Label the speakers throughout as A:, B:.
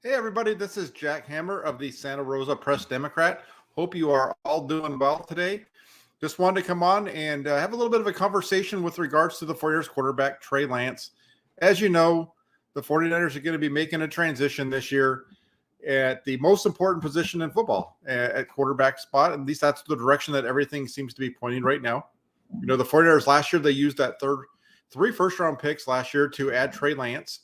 A: Hey, everybody, this is Jack Hammer of the Santa Rosa Press Democrat. Hope you are all doing well today. Just wanted to come on and have a little bit of a conversation with regards to the 49ers quarterback, Trey Lance. As you know, the 49ers are going to be making a transition this year at the most important position in football, at quarterback spot. At least that's the direction that everything seems to be pointing right now. You know, the 49ers last year, they used that three first-round picks last year to add Trey Lance.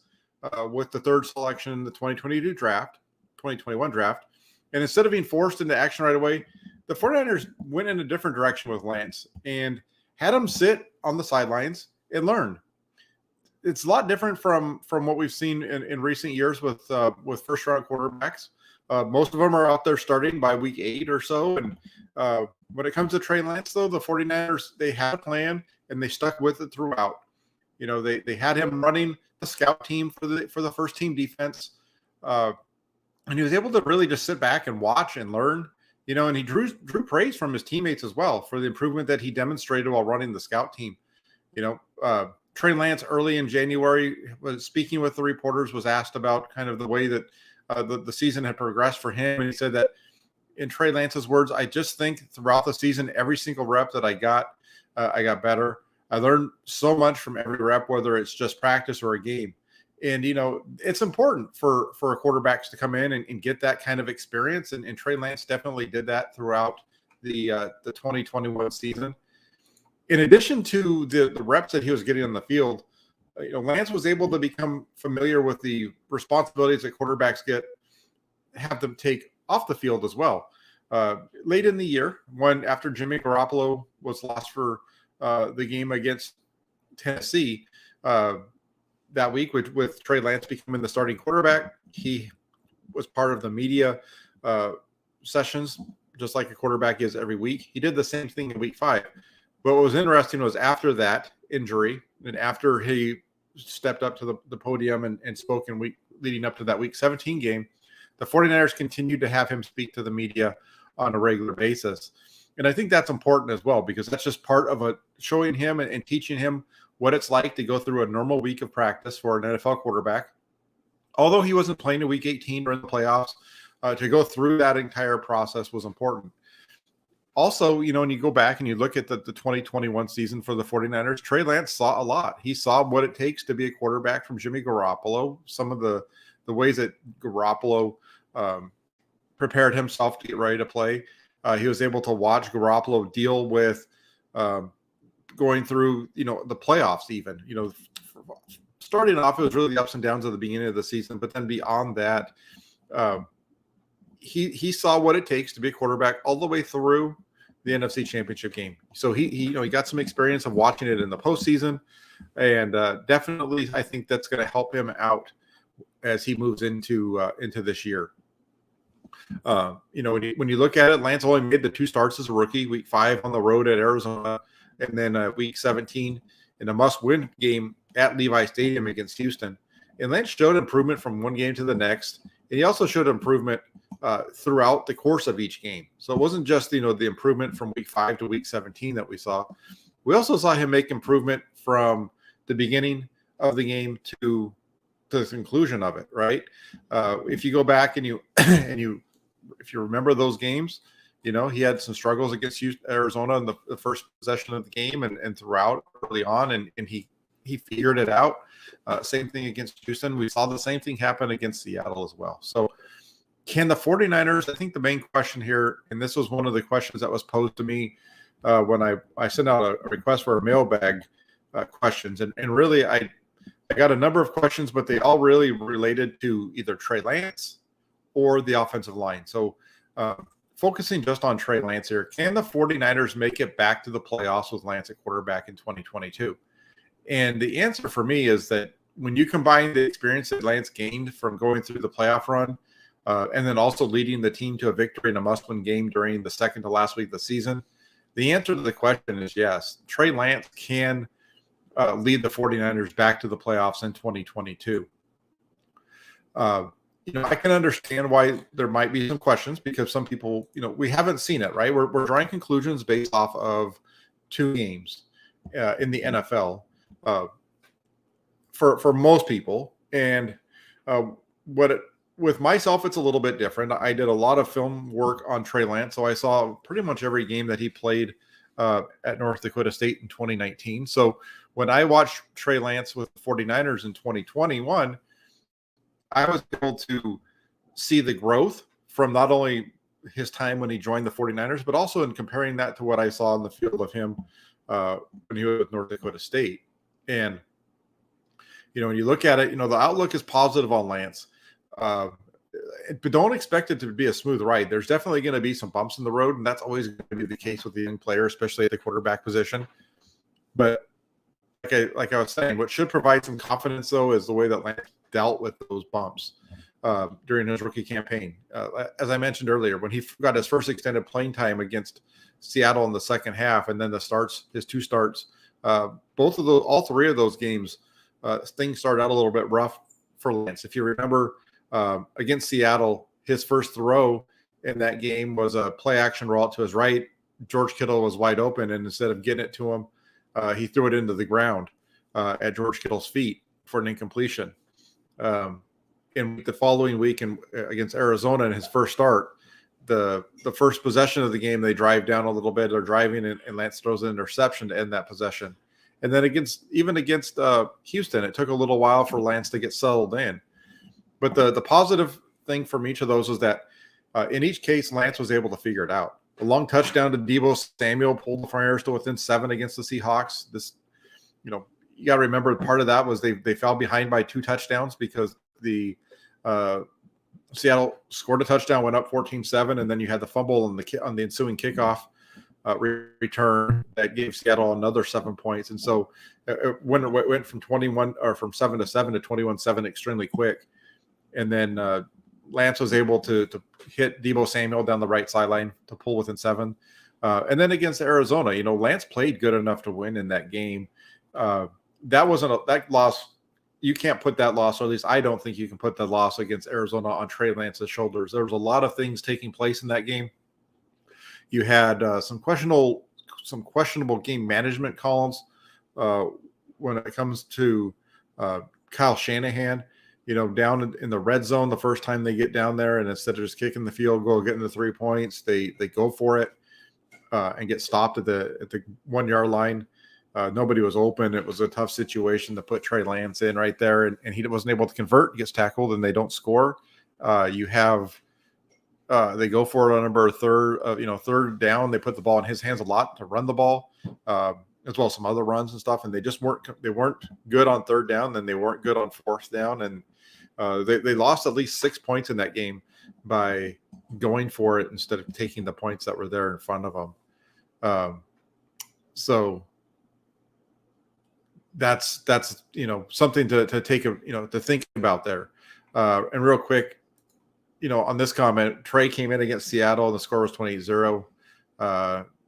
A: With the third selection in the 2021 draft. And instead of being forced into action right away, the 49ers went in a different direction with Lance and had him sit on the sidelines and learn. It's a lot different from what we've seen in recent years with first-round quarterbacks. Most of them are out there starting by week 8 or so. And when it comes to Trey Lance, though, the 49ers, they had a plan, and they stuck with it throughout. You know, they had him running the scout team for the first team defense, and he was able to really just sit back and watch and learn. You know, and he drew praise from his teammates as well for the improvement that he demonstrated while running the scout team. You know, Trey Lance early in January was speaking with the reporters, was asked about kind of the way that the season had progressed for him, and he said that, in Trey Lance's words, I just think throughout the season, every single rep that I got better. I learned so much from every rep, whether it's just practice or a game. And, you know, it's important for quarterbacks to come in and get that kind of experience. And Trey Lance definitely did that throughout the 2021 season. In addition to the reps that he was getting on the field, you know, Lance was able to become familiar with the responsibilities that quarterbacks have them take off the field as well. Late in the year, after Jimmy Garoppolo was lost for the game against Tennessee that week, with Trey Lance becoming the starting quarterback, he was part of the media sessions, just like a quarterback is every week. He did the same thing in week 5. But what was interesting was after that injury, and after he stepped up to the podium and spoke in week leading up to that week 17 game, the 49ers continued to have him speak to the media on a regular basis. And I think that's important as well, because that's just part of showing him and teaching him what it's like to go through a normal week of practice for an NFL quarterback. Although he wasn't playing in week 18 or in the playoffs, to go through that entire process was important. Also, you know, when you go back and you look at the 2021 season for the 49ers, Trey Lance saw a lot. He saw what it takes to be a quarterback from Jimmy Garoppolo, some of the ways that Garoppolo prepared himself to get ready to play. He was able to watch Garoppolo deal with going through, you know, the playoffs even. You know, starting off, it was really the ups and downs of the beginning of the season. But then beyond that, he saw what it takes to be a quarterback all the way through the NFC Championship game. So he got some experience of watching it in the postseason. And definitely, I think that's going to help him out as he moves into this year. You know, when you look at it, Lance only made the 2 starts as a rookie, week 5 on the road at Arizona, and then week 17 in a must-win game at Levi Stadium against Houston. And Lance showed improvement from one game to the next, and he also showed improvement throughout the course of each game. So it wasn't just, you know, the improvement from week 5 to week 17 that we saw. We also saw him make improvement from the beginning of the game to the conclusion of it, right? If you go back and if you remember those games, you know, he had some struggles against Arizona in the first possession of the game and throughout early on, and he figured it out. Same thing against Houston. We saw the same thing happen against Seattle as well. So can the 49ers, I think the main question here, and this was one of the questions that was posed to me when I sent out a request for a mailbag questions. And really, I got a number of questions, but they all really related to either Trey Lance or the offensive line. So focusing just on Trey Lance here, can the 49ers make it back to the playoffs with Lance at quarterback in 2022? And the answer for me is that when you combine the experience that Lance gained from going through the playoff run, and then also leading the team to a victory in a must-win game during the second to last week of the season, the answer to the question is yes. Trey Lance can lead the 49ers back to the playoffs in 2022. You know, I can understand why there might be some questions, because some people, you know, we haven't seen it, right? We're drawing conclusions based off of 2 games in the NFL for most people. And what with myself, it's a little bit different. I did a lot of film work on Trey Lance, so I saw pretty much every game that he played at North Dakota State in 2019. So when I watched Trey Lance with the 49ers in 2021, I was able to see the growth from not only his time when he joined the 49ers, but also in comparing that to what I saw in the field of him when he was with North Dakota State. And, when you look at it, the outlook is positive on Lance. But don't expect it to be a smooth ride. There's definitely going to be some bumps in the road, and that's always going to be the case with the young player, especially at the quarterback position. But like I was saying, what should provide some confidence, though, is the way that Lance dealt with those bumps during his rookie campaign. As I mentioned earlier, when he got his first extended playing time against Seattle in the second half, and then his two starts, all three of those games, things started out a little bit rough for Lance. If you remember, against Seattle, his first throw in that game was a play action route to his right. George Kittle was wide open, and instead of getting it to him, he threw it into the ground at George Kittle's feet for an incompletion. In the following week against Arizona in his first start, the first possession of the game, they drive down a little bit. They're driving, and Lance throws an interception to end that possession. And then against Houston, it took a little while for Lance to get settled in. But the positive thing from each of those is that in each case, Lance was able to figure it out. The long touchdown to Deebo Samuel pulled the 49ers to within 7 against the Seahawks. You got to remember part of that was they fell behind by 2 touchdowns because the Seattle scored a touchdown, went up 14-7, and then you had the fumble on the ensuing kickoff return that gave Seattle another 7 points. And so when it went from 7-7 to 21-7 extremely quick. And then Lance was able to hit Deebo Samuel down the right sideline to pull within 7. And then against Arizona, Lance played good enough to win in that game. That loss. You can't put that loss, or at least I don't think you can put the loss against Arizona on Trey Lance's shoulders. There was a lot of things taking place in that game. You had some questionable game management calls when it comes to Kyle Shanahan. Down in the red zone the first time they get down there, and instead of just kicking the field goal, getting the 3 points, they go for it and get stopped at the 1 yard line. Nobody was open. It was a tough situation to put Trey Lance in right there, and he wasn't able to convert, gets tackled, and they don't score. They go for it on third down. They put the ball in his hands a lot to run the ball, as well as some other runs and stuff, and they just weren't good on third down, then they weren't good on fourth down, and they lost at least 6 points in that game by going for it instead of taking the points that were there in front of them. So that's something to take to think about there. And real quick, on this comment, Trey came in against Seattle and the score was 28-0.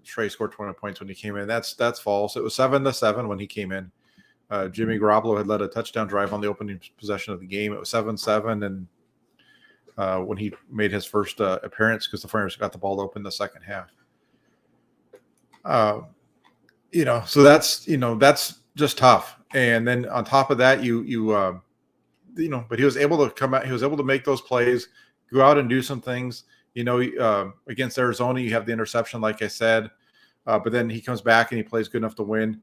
A: Trey scored 20 points when he came in. That's false. It was 7-7 when he came in. Jimmy Garoppolo had led a touchdown drive on the opening possession of the game. It was 7-7, and when he made his first appearance, because the 49ers got the ball open the second half. So that's just tough. And then on top of that, but he was able to come out. He was able to make those plays, go out and do some things. Against Arizona, you have the interception, like I said, but then he comes back and he plays good enough to win.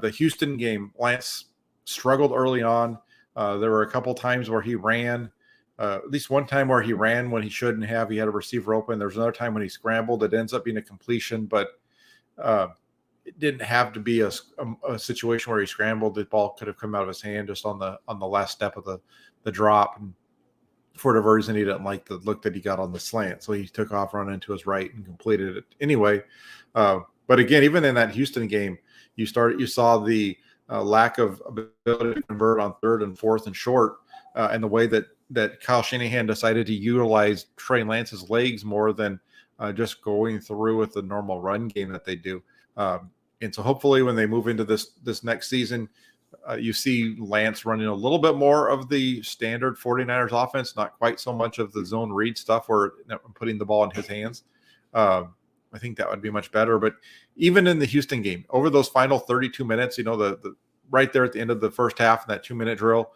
A: The Houston game, Lance struggled early on. There were a couple times where he ran, at least one time where he ran when he shouldn't have. He had a receiver open. There was another time when he scrambled. It ends up being a completion, but it didn't have to be a situation where he scrambled. The ball could have come out of his hand just on the last step of the drop. And for whatever reason, he didn't like the look that he got on the slant. So he took off, running to his right, and completed it anyway. But again, even in that Houston game, you saw the lack of ability to convert on third and fourth and short, and the way that Kyle Shanahan decided to utilize Trey Lance's legs more than just going through with the normal run game that they do. And so hopefully when they move into this next season, you see Lance running a little bit more of the standard 49ers offense, not quite so much of the zone read stuff where putting the ball in his hands. I think that would be much better. But even in the Houston game, over those final 32 minutes, the right there at the end of the first half, in that 2-minute drill,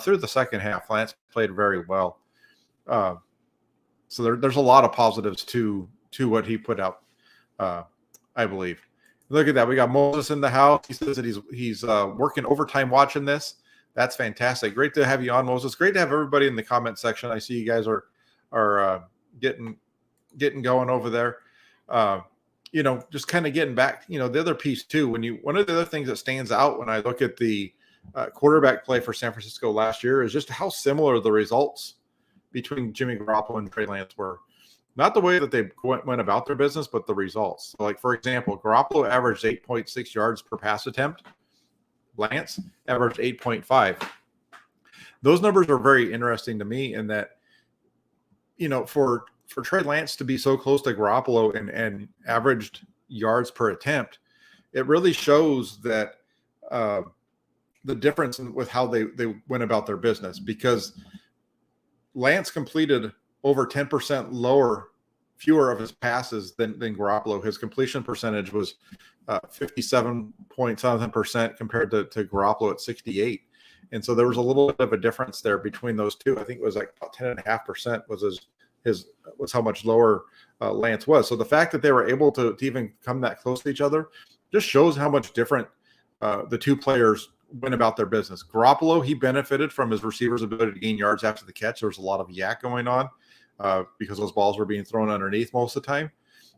A: through the second half, Lance played very well. So there's a lot of positives to what he put out, I believe. Look at that. We got Moses in the house. He says that he's working overtime watching this. That's fantastic. Great to have you on, Moses. Great to have everybody in the comment section. I see you guys are getting going over there. Just kind of getting back, the other piece too, one of the other things that stands out when I look at the quarterback play for San Francisco last year is just how similar the results between Jimmy Garoppolo and Trey Lance were. Not the way that they went about their business, but the results. So, like, for example, Garoppolo averaged 8.6 yards per pass attempt. Lance averaged 8.5. Those numbers are very interesting to me in that, for Trey Lance to be so close to Garoppolo and averaged yards per attempt, it really shows that the difference with how they went about their business, because Lance completed over 10% fewer of his passes than Garoppolo. His completion percentage was 57.7% compared to Garoppolo at 68. And so there was a little bit of a difference there between those two. I think it was like about 10.5% was how much lower Lance was. So the fact that they were able to even come that close to each other just shows how much different the two players went about their business. Garoppolo, he benefited from his receivers' ability to gain yards after the catch. There was a lot of yak going on because those balls were being thrown underneath most of the time.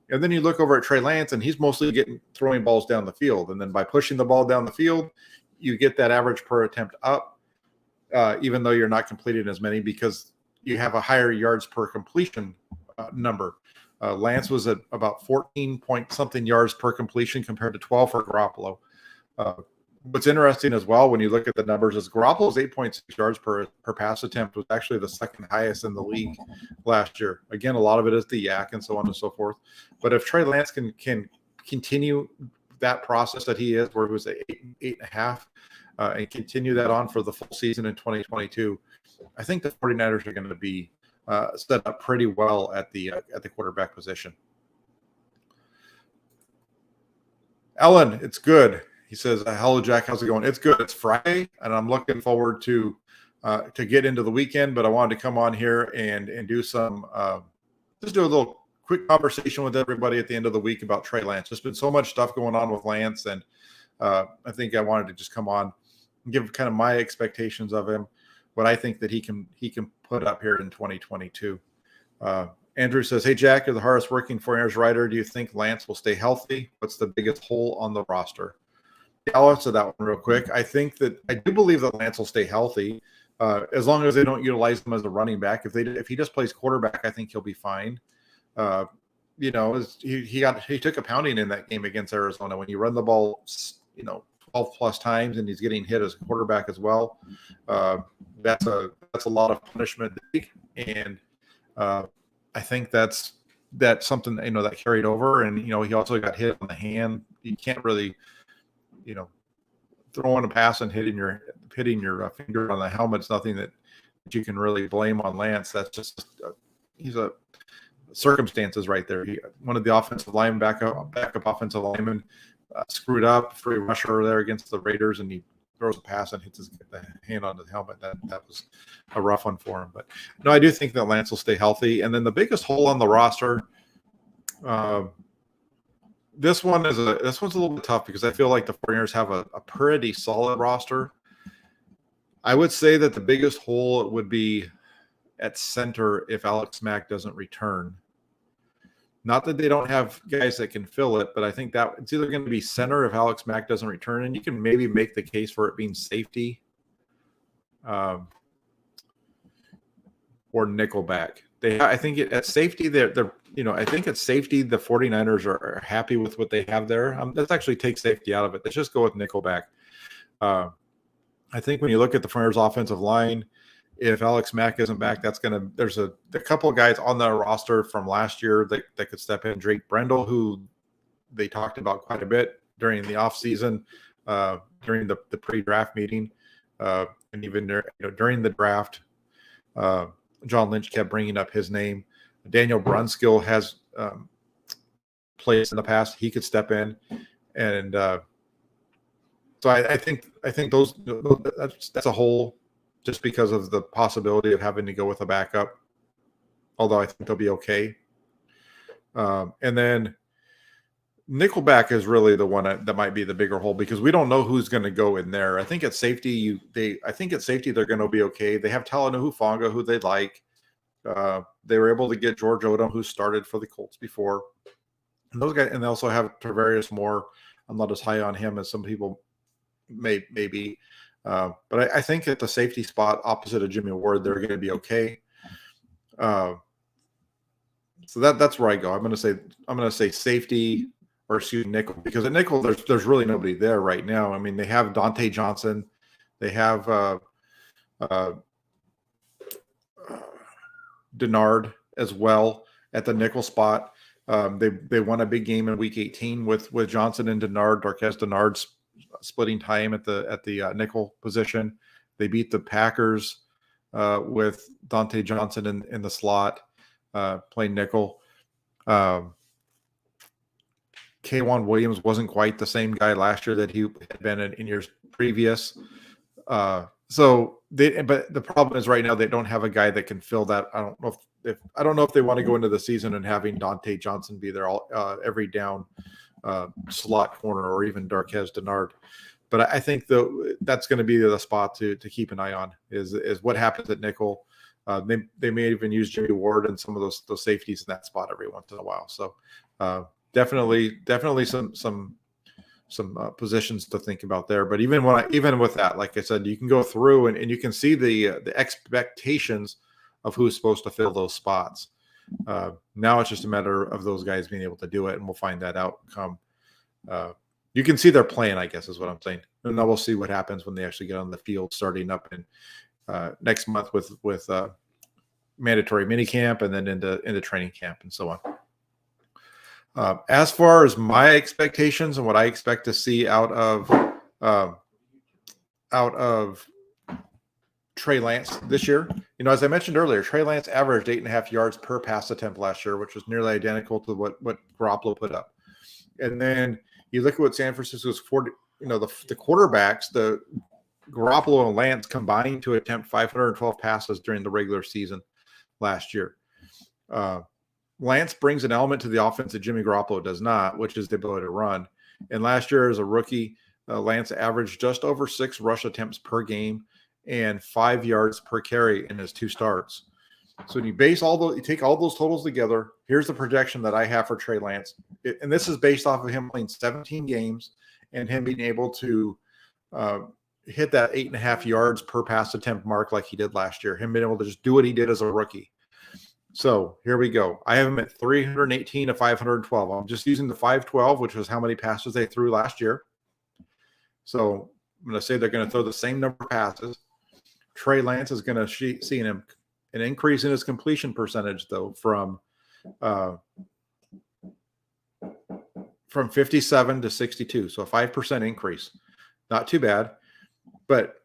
A: And then you look over at Trey Lance, and he's mostly throwing balls down the field. And then by pushing the ball down the field, you get that average per attempt up, even though you're not completing as many because you have a higher yards per completion number. Lance was at about 14 point something yards per completion compared to 12 for Garoppolo. What's interesting as well, when you look at the numbers, is Garoppolo's 8.6 yards per pass attempt was actually the second highest in the league last year. Again, a lot of it is the yak and so on and so forth. But if Trey Lance can continue that process that he is, where he was at 8.5, and continue that on for the full season in 2022, I think the 49ers are going to be set up pretty well at the quarterback position. Ellen, it's good. He says, hello, Jack. How's it going? It's good. It's Friday, and I'm looking forward to get into the weekend, but I wanted to come on here and do some just do a little quick conversation with everybody at the end of the week about Trey Lance. There's been so much stuff going on with Lance, and I think I wanted to just come on and give kind of my expectations of him, what I think that he can put up here in 2022. Andrew says, hey, Jack, you're the hardest working 49ers writer. Do you think Lance will stay healthy? What's the biggest hole on the roster? Yeah, I'll answer that one real quick. I do believe that Lance will stay healthy as long as they don't utilize him as a running back. If he just plays quarterback, I think he'll be fine. He took a pounding in that game against Arizona. When you run the ball, 12 plus times and he's getting hit as a quarterback as well. That's a lot of punishment. And I think that's something, that carried over. And, he also got hit on the hand. You can't really, throwing a pass and hitting your finger on the helmet's nothing that you can really blame on Lance. That's just he's a circumstances right there. One of the offensive linemen, backup offensive linemen, screwed up, free rusher there against the Raiders, and he throws a pass and hits the hand on the helmet. That was a rough one for him. But no, I do think that Lance will stay healthy. And then the biggest hole on the roster, this one's a little bit tough because I feel like the 49ers have a pretty solid roster. I would say that the biggest hole would be at center if Alex Mack doesn't return. Not that they don't have guys that can fill it, but I think that it's either going to be center if Alex Mack doesn't return, and you can maybe make the case for it being safety, or nickelback. I think at safety, I think at safety the 49ers are happy with what they have there. Let's actually take safety out of it. Let's just go with nickelback. I think when you look at the 49ers offensive line, if Alex Mack isn't back, there's a couple of guys on the roster from last year that could step in. Drake Brendel, who they talked about quite a bit during the offseason, during the pre-draft meeting, and even during the draft. John Lynch kept bringing up his name. Daniel Brunskill has played in the past. He could step in, and so I think that's a hole, just because of the possibility of having to go with a backup. although I think they'll be okay. And then nickelback is really the one that might be the bigger hole because we don't know who's going to go in there. I think at safety, they're going to be okay. They have Talanoa Hufanga, who they like. They were able to get George Odom, who started for the Colts before. And those guys, and they also have Tarvarius Moore. I'm not as high on him as some people may be. But I think at the safety spot opposite of Jimmy Ward, they're going to be okay. So that's where I go. I'm going to say safety or nickel, because at nickel there's really nobody there right now. I mean, they have Dante Johnson, they have Denard as well at the nickel spot. They won a big game in Week 18 with Johnson and Denard, Darqueze Denard splitting time at the nickel position. They beat the Packers with Dante Johnson in the slot, playing nickel. K'Wan Williams wasn't quite the same guy last year that he had been in years previous. But the problem is right now they don't have a guy that can fill that. I don't know if they want to go into the season and having Dante Johnson be there every down slot corner, or even Darqueze Denard. But I think that's going to be the spot to keep an eye on is what happens at nickel. They may even use Jimmy Ward and some of those safeties in that spot every once in a while. So definitely some positions to think about there. But even with that, like I said, you can go through and you can see the expectations of who's supposed to fill those spots. Now it's just a matter of those guys being able to do it, and we'll find that out come. You can see their plan, I guess, is what I'm saying. And then we'll see what happens when they actually get on the field, starting up in next month with mandatory minicamp and then into training camp and so on. As far as my expectations and what I expect to see out of Trey Lance this year, as I mentioned earlier, Trey Lance averaged 8.5 yards per pass attempt last year, which was nearly identical to what Garoppolo put up. And then you look at what San Francisco's the quarterbacks, the Garoppolo and Lance combined to attempt 512 passes during the regular season last year. Lance brings an element to the offense that Jimmy Garoppolo does not, which is the ability to run. And last year as a rookie, Lance averaged just over 6 rush attempts per game and 5 yards per carry in his 2 starts. So when you take all those totals together, here's the projection that I have for Trey Lance. And this is based off of him playing 17 games and him being able to hit that 8.5 yards per pass attempt mark like he did last year, him being able to just do what he did as a rookie. So here we go. I have him at 318 to 512. I'm just using the 512, which was how many passes they threw last year. So I'm going to say they're going to throw the same number of passes. Trey Lance is going to see an increase in his completion percentage, though, from 57 to 62. So a 5% increase. Not too bad. But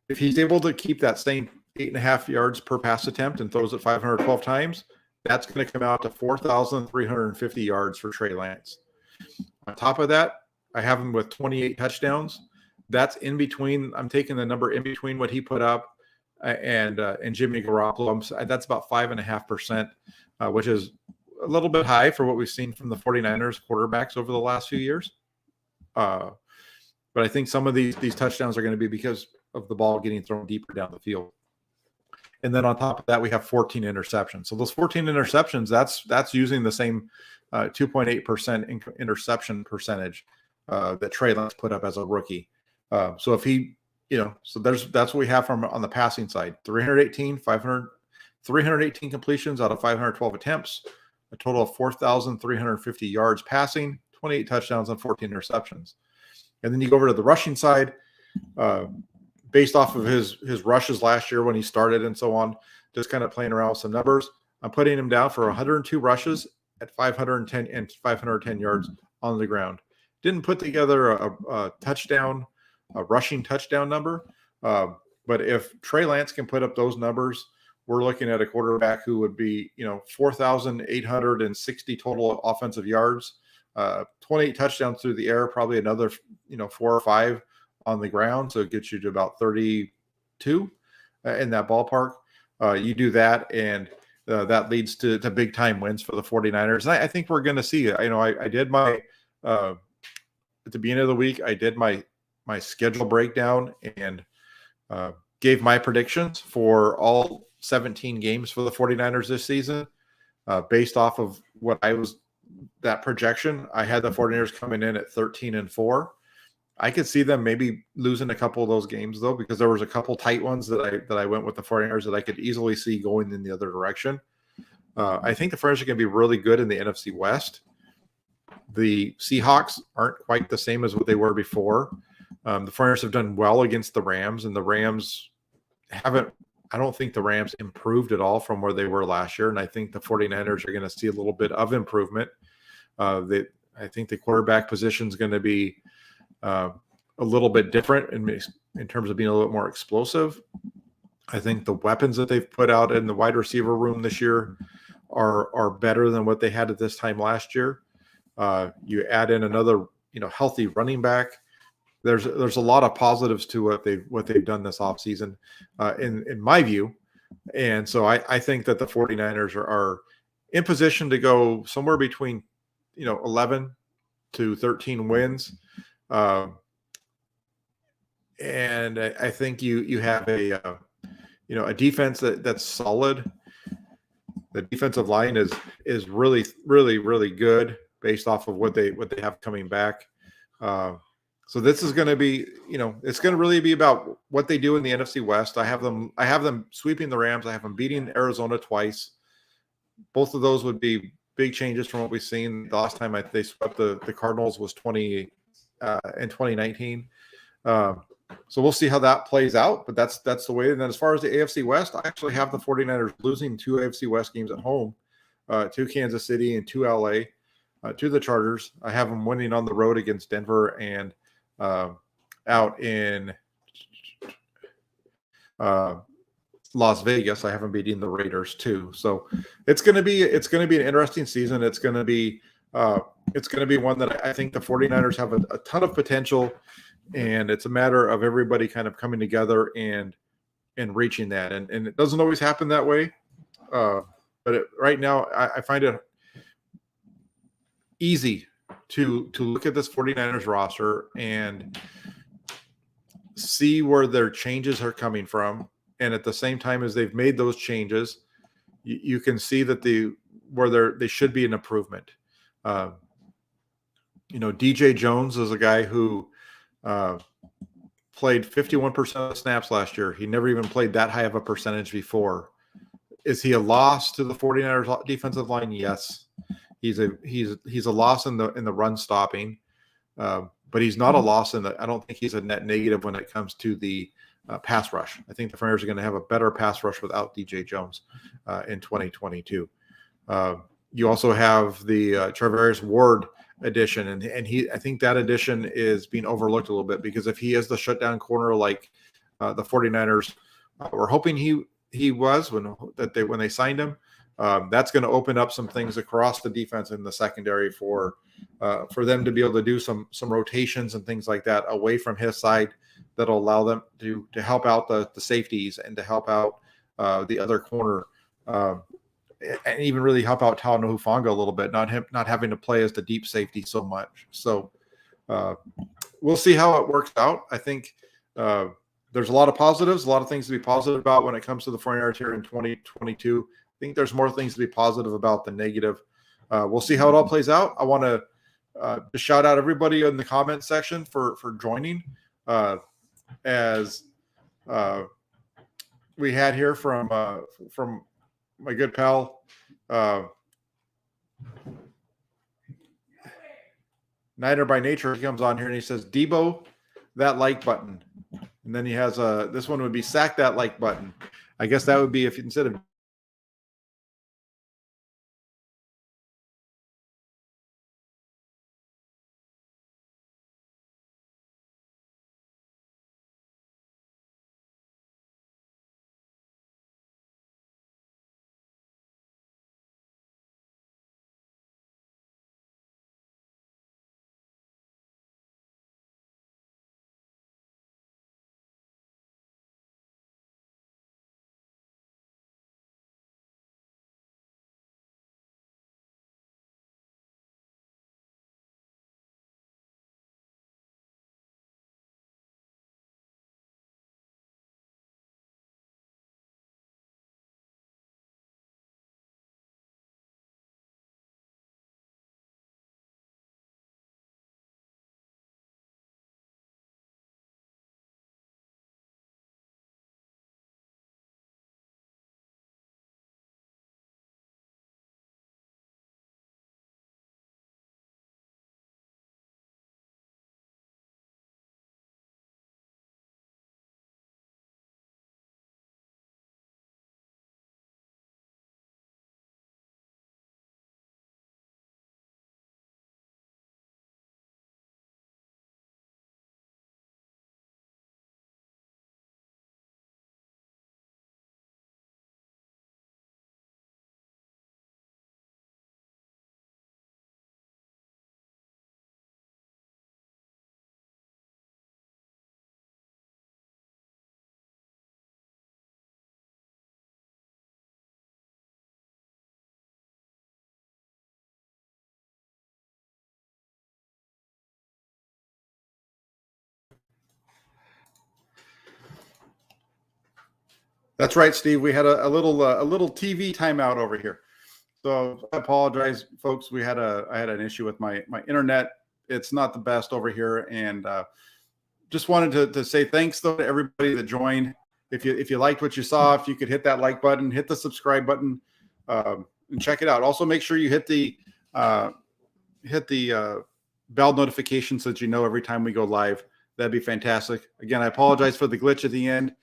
A: if he's able to keep that same 8.5 yards per pass attempt and throws it 512 times, that's going to come out to 4,350 yards for Trey Lance. On top of that, I have him with 28 touchdowns. That's in between. I'm taking the number in between what he put up and Jimmy Garoppolo. That's about 5.5%, which is a little bit high for what we've seen from the 49ers quarterbacks over the last few years. But I think some of these touchdowns are going to be because of the ball getting thrown deeper down the field. And then on top of that, we have 14 interceptions. So those 14 interceptions, that's using the same 2.8% interception percentage that Trey Lance put up as a rookie. So if he, so that's what we have from on the passing side: 318 completions out of 512 attempts, a total of 4,350 yards passing, 28 touchdowns, and 14 interceptions. And then you go over to the rushing side, based off of his rushes last year when he started and so on, just kind of playing around with some numbers. I'm putting him down for 102 rushes at 510 yards on the ground. Didn't put together a rushing touchdown number. But if Trey Lance can put up those numbers, we're looking at a quarterback who would be, 4,860 total offensive yards, 28 touchdowns through the air, probably another, 4 or 5 on the ground. So it gets you to about 32 in that ballpark. You do that, and that leads to big time wins for the 49ers. And I think we're going to see it. I did my at the beginning of the week, I did my schedule breakdown and uh, gave my predictions for all 17 games for the 49ers this season. Based off of what I was that projection, I had the 49ers coming in at 13-4. I could see them maybe losing a couple of those games though, because there was a couple tight ones that I went with the 49ers that I could easily see going in the other direction. I think the 49ers are going to be really good in the NFC West. The Seahawks aren't quite the same as what they were before. The 49ers have done well against the Rams, and the Rams haven't. I don't think the Rams improved at all from where they were last year, and I think the 49ers are going to see a little bit of improvement. I think the quarterback position is going to be a little bit different in terms of being a little bit more explosive. I think the weapons that they've put out in the wide receiver room this year are better than what they had at this time last year. You add in another healthy running back. There's a lot of positives to what they've done this offseason, in my view. And so I think that the 49ers are in position to go somewhere between 11 to 13 wins. And I think you have a defense that's solid. The defensive line is really, really, really good based off of what they have coming back. So this is going to be, it's going to really be about what they do in the NFC West. I have them sweeping the Rams. I have them beating Arizona twice. Both of those would be big changes from what we've seen. The last time they swept the Cardinals was in 2019. So we'll see how that plays out, but that's the way. And then as far as the AFC West, I actually have the 49ers losing 2 AFC West games at home, to Kansas City and to LA, to the Chargers. I have them winning on the road against Denver and out in Las Vegas. I have them beating the Raiders too. So it's going to be an interesting season. It's going to be one that I think the 49ers have a ton of potential. And it's a matter of everybody kind of coming together and reaching that. And it doesn't always happen that way. But right now, I find it easy to look at this 49ers roster and see where their changes are coming from. And at the same time as they've made those changes, you can see that they should be an improvement. DJ Jones is a guy who played 51% of the snaps last year. He never even played that high of a percentage before. Is he a loss to the 49ers defensive line? Yes. He's a loss in the run stopping, but he's not a loss I don't think he's a net negative when it comes to the pass rush. I think the 49ers are going to have a better pass rush without DJ Jones in 2022. You also have the Charvarius Ward addition, and I think that addition is being overlooked a little bit, because if he is the shutdown corner like the 49ers were hoping he was when they signed him, that's going to open up some things across the defense in the secondary for them to be able to do some rotations and things like that away from his side that'll allow them to help out the safeties and to help out the other corner. And even really help out Talanoa Hufanga a little bit, not having to play as the deep safety so much. So we'll see how it works out. I think there's a lot of positives, a lot of things to be positive about when it comes to the 49ers here in 2022. I think there's more things to be positive about than negative. We'll see how it all plays out. I want to just shout out everybody in the comment section for joining. As we had here from my good pal, Niner by Nature. He comes on here and he says, Debo, that like button. And then he has this one would be sack that like button. I guess that would be if instead of That's right, Steve. We had a little TV timeout over here. So I apologize, folks. I had an issue with my internet. It's not the best over here, and just wanted to say thanks though to everybody that joined. If you liked what you saw, if you could hit that like button, hit the subscribe button, and check it out. Also, make sure you hit the bell notification so that you know every time we go live. That'd be fantastic. Again, I apologize for the glitch at the end.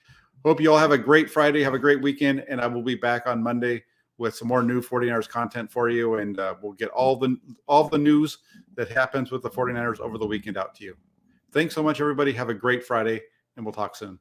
A: Hope you all have a great Friday, have a great weekend, and I will be back on Monday with some more new 49ers content for you, and we'll get all the news that happens with the 49ers over the weekend out to you. Thanks so much, everybody. Have a great Friday, and we'll talk soon.